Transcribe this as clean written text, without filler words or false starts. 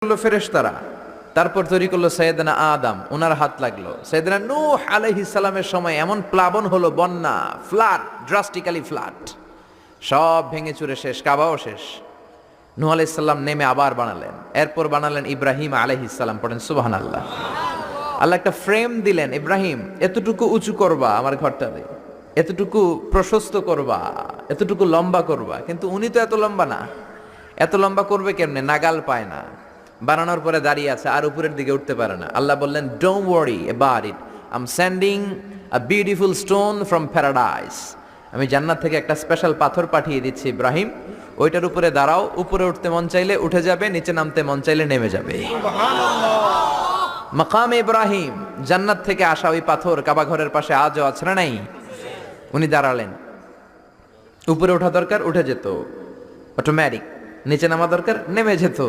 করলো ফেরেশতারা, তারপর তৈরি করলো সৈয়দনা আদম, ওনার হাত লাগলো। সৈয়দনা নূহ আলাইহিস সালামের সময় এমন প্লাবন হলো, বন্যা, ফ্লাড, ড্রাস্টিক্যালি ফ্লাড, সব ভেঙে চুরে শেষ, কাবাও শেষ। নূহ আলাইহিস সালাম নেমে আবার বানালেন, এরপর বানালেন ইব্রাহিম আলাইহিস সালাম। পড়েন সুবহানাল্লাহ। আল্লাহ একটা ফ্রেম দিলেন, ইব্রাহিম এতটুকু উঁচু করবা আমার ঘরটারে, এতটুকু প্রশস্ত করবা, এতটুকু লম্বা করবা। কিন্তু উনি তো এত লম্বা না, এত লম্বা করবে কেমনে, নাগাল পায় না। বানানোর পরে দাঁড়িয়ে আছে, আর উপরের দিকে উঠতে পারে না। আল্লাহ বললেন, don't worry about it, I am sending a beautiful stone from paradise. আমি জান্নাত থেকে একটা স্পেশাল পাথর পাঠিয়ে দিচ্ছি ইব্রাহিম, ওইটার উপরে দাঁড়াও, উপরে উঠতে মন চাইলে উঠে যাবে, নিচে নামতে মন চাইলে নেমে যাবে। মাকাম ইব্রাহিম, জান্নাত থেকে আসা ওই পাথর কাবা ঘরের পাশে আজও আছে না নাই? উনি দাঁড়ালেন, উপরে ওঠা দরকার উঠে যেত অটোমেটিক, নিচে নামা দরকার নেমে যেত।